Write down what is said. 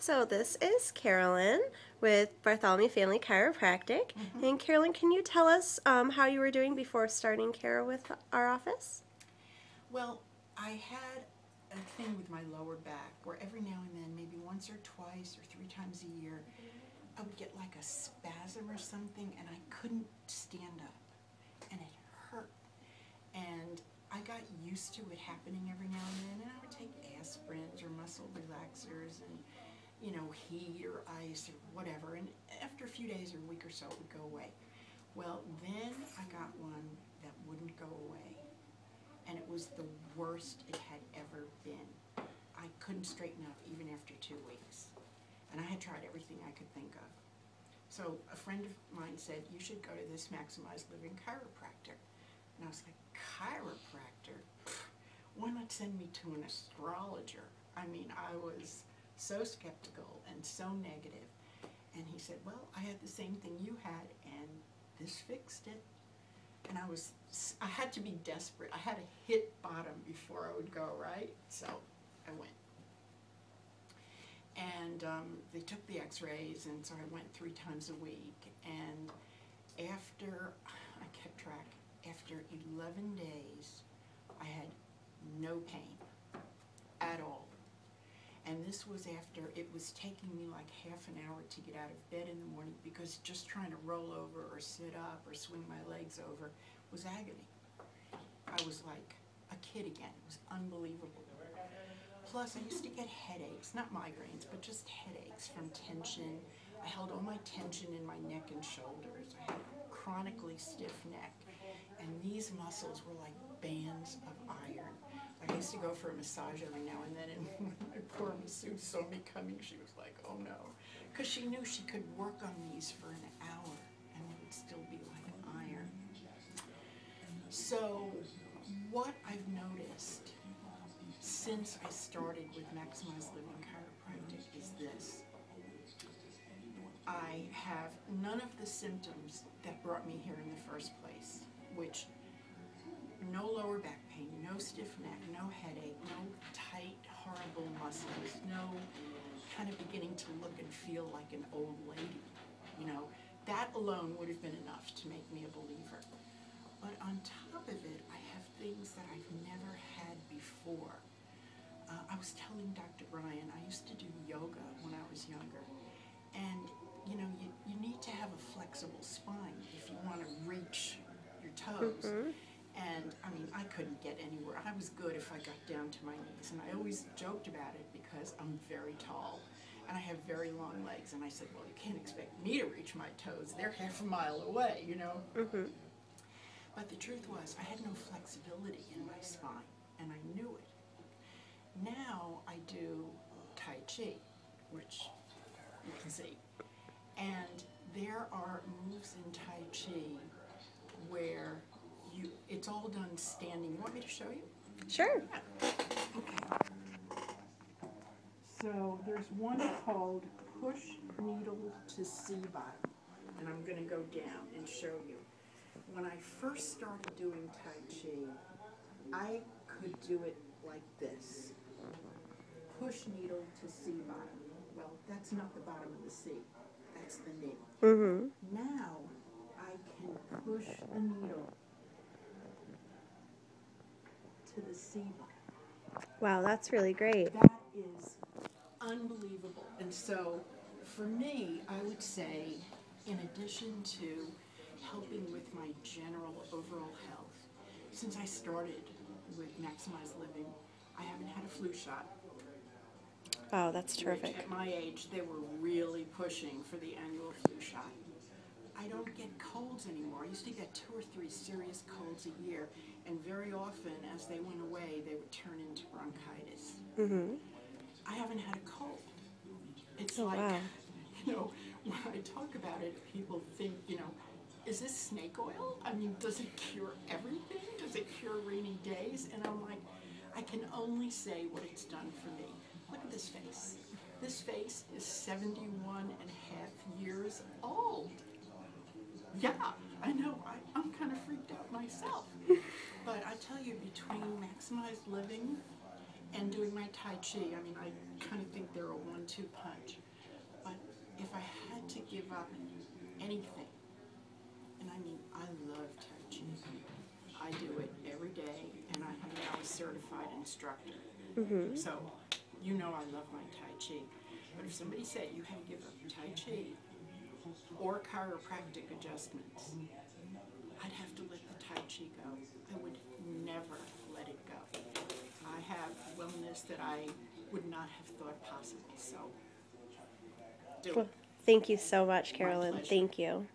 So this is Carolyn with Bartholomew Family Chiropractic. And Carolyn, can you tell us how you were doing before starting care with our office? Well, I had a thing with my lower back where every now and then, maybe once or twice or 3 times a year, I would get like a spasm or something and I couldn't stand up and it hurt. And I got used to it happening every now and then, and I would take aspirins or muscle relaxers and, you know, heat or ice or whatever, and after a few days or a week or so it would go away. Well, then I got one that wouldn't go away, and it was the worst it had ever been. I couldn't straighten up even after 2 weeks, and I had tried everything I could think of. So a friend of mine said, you should go to this Maximized Living chiropractor. And I was like, chiropractor? Why not send me to an astrologer? I mean, I was so skeptical and so negative. And he said, well, I had the same thing you had, and this fixed it. And I had to be desperate. I had to hit bottom before I would go, right? So I went. And they took the x-rays, and so I went 3 times a week. And after, I kept track, after 11 days, I had no pain at all. And this was after it was taking me like half an hour to get out of bed in the morning, because just trying to roll over or sit up or swing my legs over was agony. I was like a kid again. It was unbelievable. Plus, I used to get headaches, not migraines, but just headaches from tension. I held all my tension in my neck and shoulders. I had a chronically stiff neck, and these muscles were like bands of iron. I used to go for a massage every now and then, and when my poor masseuse saw me coming, she was like, oh no. Because she knew she could work on these for an hour, and it would still be like iron. So, what I've noticed since I started with Maximized Living Chiropractic is this. I have none of the symptoms that brought me here in the first place, which no lower back pain, no stiff neck, no headache, no tight, horrible muscles, no kind of beginning to look and feel like an old lady. You know, that alone would have been enough to make me a believer. But on top of it, I have things that I've never had before. I was telling Dr. Brian, I used to do yoga when I was younger. And, you know, you need to have a flexible spine if you want to reach your toes. And, I mean, I couldn't get anywhere. I was good if I got down to my knees. And I always joked about it because I'm very tall. And I have very long legs. And I said, well, you can't expect me to reach my toes. They're half a mile away, you know. But the truth was, I had no flexibility in my spine. And I knew it. Now I do Tai Chi, which you can see. And there are moves in Tai Chi where it's all done standing. You want me to show you? Sure. Yeah. Okay. So there's one called Push Needle to Sea Bottom. And I'm going to go down and show you. When I first started doing Tai Chi, I could do it like this. Push needle to sea bottom. Well, that's not the bottom of the sea. That's the knee. Now, I can push the needle to the sea bottom. Wow, that's really great. That is unbelievable. And so, for me, I would say, in addition to helping with my general overall health, since I started with Maximized Living, I haven't had a flu shot. Oh, that's terrific. At my age, they were really pushing for the annual flu shot. I don't get colds anymore. I used to get 2 or 3 serious colds a year, and very often, as they went away, they would turn into bronchitis. I haven't had a cold. It's wow. You know, when I talk about it, people think, you know, is this snake oil? I mean, does it cure everything? Does it cure rainy days? And I'm like, I can only say what it's done for me. Look at this face. This face is 71 and a half years old. Yeah, I know. I'm kind of freaked out myself. But I tell you, between Maximized Living and doing my Tai Chi. I mean, I kind of think they're a 1-2 punch. But if I had to give up anything, and I mean, I love Tai Chi. I do it every day, and I am now a certified instructor. So, you know I love my Tai Chi. But if somebody said you had to give up Tai Chi or chiropractic adjustments, I'd have to let the Tai Chi go. I would never let it go. I have wellness that I would not have thought possible, so do Well, it. thank you so much, Carolyn. pleasure. Thank you.